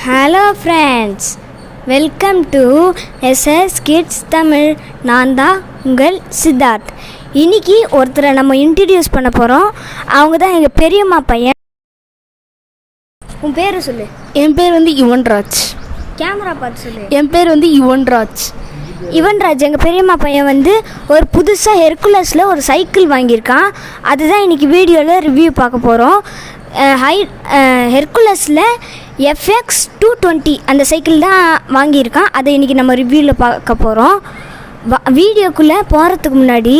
Hello friends, welcome to SS kids Tamil. நான் தான் உங்கள் சித்தார்த். இன்றைக்கி ஒருத்தரை நம்ம இன்ட்ரடியூஸ் பண்ண போகிறோம். அவங்க தான் எங்கள் பெரியம்மா பையன். உன் பேர் சொல்லு. என் பேர் வந்து யுவன்ராஜ். கேமரா பார்த்து சொல்லு. என் பேர் வந்து யுவன்ராஜ். யுவன்ராஜ் எங்கள் பெரியம்மா பையன் வந்து ஒரு புதுசாக ஹெர்குலஸில் ஒரு சைக்கிள் வாங்கியிருக்கான். அதுதான் இன்றைக்கி வீடியோவில் ரிவ்யூ பார்க்க போகிறோம். ஹெர்குலஸில் Fx220 அந்த சைக்கிள் தான் வாங்கியிருக்கான். அதை இன்றைக்கி நம்ம ரிவ்யூவில் பார்க்க போகிறோம். வீடியோக்குள்ளே போகிறதுக்கு முன்னாடி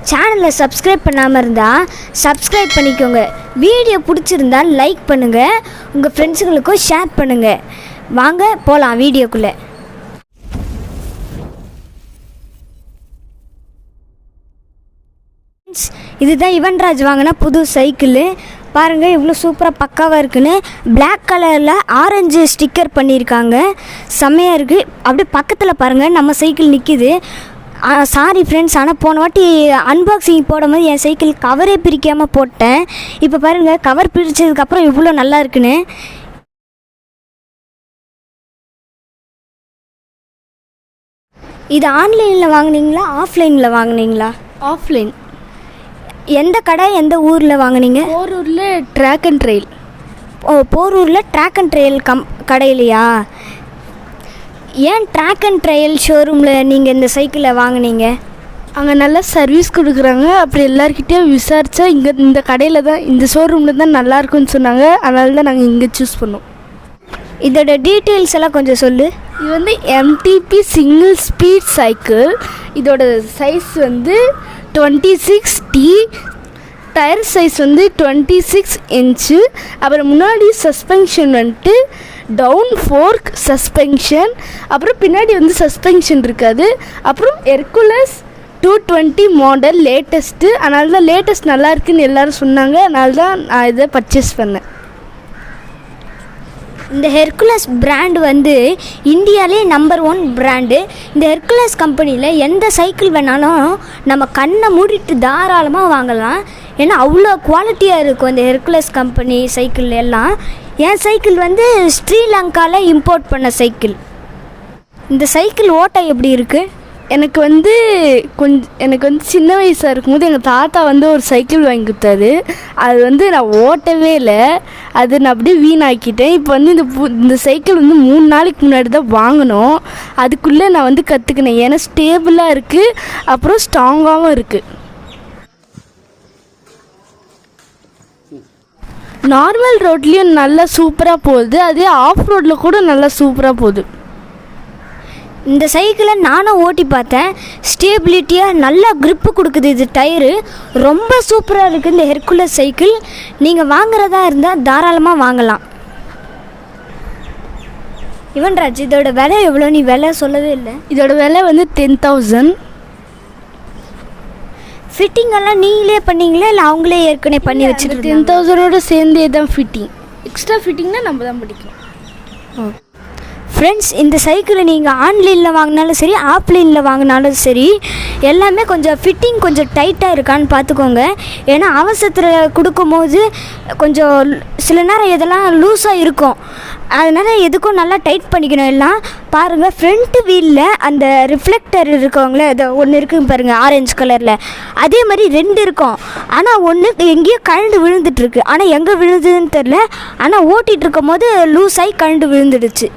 சேனலை சப்ஸ்கிரைப் பண்ணாமல் இருந்தால் சப்ஸ்கிரைப் பண்ணிக்கோங்க. வீடியோ பிடிச்சிருந்தால் லைக் பண்ணுங்கள், உங்கள் ஃப்ரெண்ட்ஸுங்களுக்கும் ஷேர் பண்ணுங்கள். வாங்க போகலாம் வீடியோக்குள்ளே. இதுதான் யுவன்ராஜ் வாங்கினா புது சைக்கிள். பாருங்கள் இவ்வளோ சூப்பராக பக்காவாக இருக்குன்னு. பிளாக் கலரில் ஆரஞ்சு ஸ்டிக்கர் பண்ணியிருக்காங்க. செம்மையாக இருக்குது. அப்படியே பக்கத்தில் பாருங்கள் நம்ம சைக்கிள் நிற்கிது. சாரி ஃப்ரெண்ட்ஸ், ஆனால் போன வாட்டி அன்பாக்சிங் போடும்போது என் சைக்கிள் கவரே பிரிக்காமல் போட்டேன். இப்போ பாருங்கள் கவர் பிரித்ததுக்கப்புறம் இவ்வளோ நல்லா இருக்குன்னு. இது ஆன்லைனில் வாங்கினீங்களா ஆஃப்லைனில் வாங்கினீங்களா? ஆஃப்லைன். எந்த கடை, எந்த ஊரில் வாங்கினீங்க? போரூரில் ட்ராக் அண்ட் ட்ரெயில். போரூரில் ட்ராக் அண்ட் ட்ரெயில் கடையிலையா? ஏன் ட்ராக் அண்ட் ட்ரெயில் ஷோரூமில் நீங்கள் இந்த சைக்கிளை வாங்கினீங்க? அங்கே நல்லா சர்வீஸ் கொடுக்குறாங்க. அப்படி எல்லாருக்கிட்டேயும் விசாரித்தா இங்கே இந்த கடையில் தான், இந்த ஷோரூமில் தான் நல்லாயிருக்குன்னு சொன்னாங்க. அதனால தான் நாங்கள் இங்கே சூஸ் பண்ணோம். இதோட டீட்டெயில்ஸ் எல்லாம் கொஞ்சம் சொல்லு. இது வந்து Mtb சிங்கிள் ஸ்பீட் சைக்கிள். இதோட சைஸ் வந்து 26T. டயர் சைஸ் வந்து 26 இன்ச்சு. அப்புறம் முன்னாடி சஸ்பென்ஷன் வந்துட்டு டவுன் ஃபோர்க் சஸ்பென்ஷன். அப்புறம் பின்னாடி வந்து சஸ்பென்ஷன் இருக்காது. அப்புறம் ஹெர்குலஸ் 220 மாடல் லேட்டஸ்ட்டு. அதனால தான் லேட்டஸ்ட் நல்லா இருக்குன்னு எல்லோரும் சொன்னாங்க. அதனால தான் நான் இதை பர்ச்சேஸ் பண்ணேன். இந்த ஹெர்குலஸ் பிராண்டு வந்து இந்தியாவிலே நம்பர் 1 பிராண்டு. இந்த ஹெர்குலஸ் கம்பெனியில் எந்த சைக்கிள் வேணாலும் நம்ம கண்ணை மூடிட்டு தாராளமாக வாங்கலாம். ஏன்னா அவ்வளோ குவாலிட்டியாக இருக்கும் இந்த ஹெர்குலஸ் கம்பெனி சைக்கிள் எல்லாம். என் சைக்கிள் வந்து ஸ்ரீலங்காவில் இம்போர்ட் பண்ண சைக்கிள். இந்த சைக்கிள் ஓட்ட எப்படி இருக்குது? எனக்கு வந்து சின்ன வயசாக இருக்கும்போது எங்கள் தாத்தா வந்து ஒரு சைக்கிள் வாங்கி கொடுத்தாரு. அது வந்து நான் ஓட்டவே இல்லை. அது நான் அப்படியே வீணாக்கிட்டேன். இப்போ வந்து இந்த சைக்கிள் வந்து 3 நாளைக்கு முன்னாடி தான் வாங்கினோம். அதுக்குள்ளே நான் வந்து கற்றுக்கினேன். ஏன்னா ஸ்டேபிளாக இருக்குது, அப்புறம் ஸ்ட்ராங்காகவும் இருக்குது. நார்மல் ரோட்லேயும் நல்லா சூப்பராக போகுது. அதே ஆஃப் ரோட்டில் கூட நல்லா சூப்பராக போகுது. இந்த சைக்கிளை நானும் ஓட்டி பார்த்தேன். ஸ்டேபிலிட்டியாக நல்லா க்ரிப்பு கொடுக்குது. இது டயரு ரொம்ப சூப்பராக இருக்குது இந்த ஹெர்குலஸ் சைக்கிள். நீங்கள் வாங்குறதா இருந்தால் தாராளமாக வாங்கலாம். யுவன்ராஜ், இதோட விலை எவ்வளோ? நீ விலை சொல்லவே இல்லை. இதோட விலை வந்து 10,000. ஃபிட்டிங்கெல்லாம் நீங்களே பண்ணீங்களா இல்லை அவங்களே ஏற்கனவே பண்ணி வச்சுட்டு? 10,000ஓட சேர்ந்தே தான் ஃபிட்டிங். எக்ஸ்ட்ரா ஃபிட்டிங்னா நம்ம தான் பிடிக்கும். ஃப்ரெண்ட்ஸ், இந்த சைக்கிளை நீங்கள் ஆன்லைனில் வாங்கினாலும் சரி ஆஃப்லைனில் வாங்கினாலும் சரி எல்லாமே கொஞ்சம் ஃபிட்டிங் கொஞ்சம் டைட்டாக இருக்கான்னு பார்த்துக்கோங்க. ஏன்னா அவசரத்தில் கொடுக்கும்போது கொஞ்சம் சில நேரம் இதெல்லாம் லூஸாக இருக்கும். அதனால் எதுக்கும் நல்லா டைட் பண்ணிக்கணும். எல்லாம் பாருங்கள், ஃப்ரண்ட் வீலில் அந்த ரிஃப்ளெக்டர் இருக்கவங்களே அதை ஒன்று இருக்குங்க பாருங்கள், ஆரஞ்சு கலரில். அதே மாதிரி 2 இருக்கும். ஆனால் ஒன்று எங்கேயோ கழண்டு விழுந்துட்டுருக்கு. ஆனால் எங்கே விழுந்ததுன்னு தெரில. ஆனால் ஓட்டிகிட்டு இருக்கும் போது லூஸாகி கழண்டு விழுந்துடுச்சு.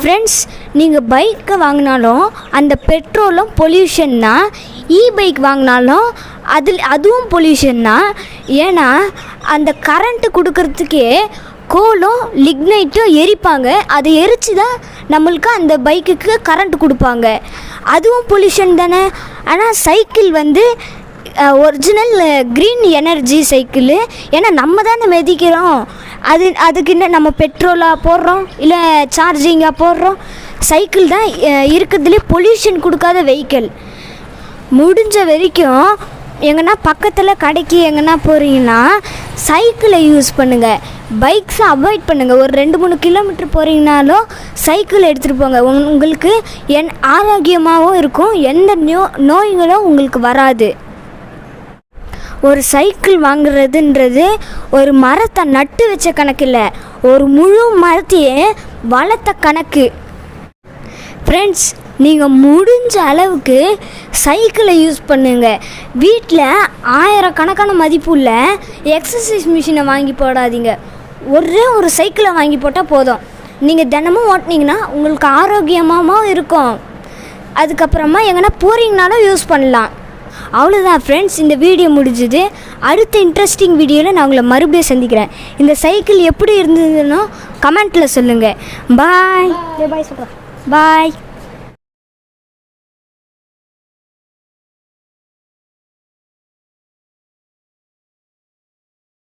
ஃப்ரெண்ட்ஸ், நீங்கள் பைக்கை வாங்கினாலும் அந்த பெட்ரோலும் பொல்யூஷன் தான். பைக் வாங்கினாலும் அதுவும் பொல்யூஷன் தான். ஏன்னா அந்த கரண்ட்டு கொடுக்கறதுக்கே கோலும் லிக்னைட்டும் எரிப்பாங்க. அதை எரித்து தான் நம்மளுக்கு அந்த பைக்குக்கு கரண்ட் கொடுப்பாங்க. அதுவும் பொல்யூஷன் தானே. ஆனால் சைக்கிள் வந்து ஒரிஜினல் க்ரீன் எனர்ஜி சைக்கிள். ஏன்னா நம்ம தானே மிதிக்கிறோம். அதுக்கு என்ன நம்ம பெட்ரோலாக போடுறோம் இல்லை சார்ஜிங்காக போடுறோம். சைக்கிள் தான் இருக்கிறதுலே பொல்யூஷன் கொடுக்காத வெஹிக்கிள். முடிஞ்ச வரைக்கும் எங்கன்னா பக்கத்தில் கடைக்கு எங்கன்னா போகிறீங்கன்னா சைக்கிளை யூஸ் பண்ணுங்கள். பைக்ஸை அவாய்ட் பண்ணுங்கள். ஒரு 2-3 கிலோமீட்டர் போகிறீங்கனாலும் சைக்கிள் எடுத்துகிட்டு போங்க. உங்களுக்கு ஆரோக்கியமாகவும் இருக்கும். எந்த நோய்களும் உங்களுக்கு வராது. ஒரு சைக்கிள் வாங்குறதுன்றது ஒரு மரத்தை நட்டு வச்ச கணக்கு இல்லை, ஒரு முழு மரத்தையே வளர்த்த கணக்கு. ஃப்ரெண்ட்ஸ், நீங்கள் முடிஞ்ச அளவுக்கு சைக்கிளை யூஸ் பண்ணுங்கள். வீட்டில் 1000 கணக்கான மதிப்புள்ள எக்ஸசைஸ் மிஷினை வாங்கி போடாதீங்க. ஒரே ஒரு சைக்கிளை வாங்கி போட்டால் போதும். நீங்கள் தினமும் ஓட்டினீங்கன்னா உங்களுக்கு ஆரோக்கியமாகவும் இருக்கும். அதுக்கப்புறமா எங்கன்னா போகிறீங்கனாலும் யூஸ் பண்ணலாம். அவ்வளோதான் ஃப்ரெண்ட்ஸ், இந்த வீடியோ முடிஞ்சுது. அடுத்த இன்ட்ரெஸ்டிங் வீடியோவில் நான் உங்களை மறுபடியும் சந்திக்கிறேன். இந்த சைக்கிள் எப்படி இருந்ததுன்னா கமெண்ட்டில் சொல்லுங்கள். பாய். சொல்கிறேன் பாய்.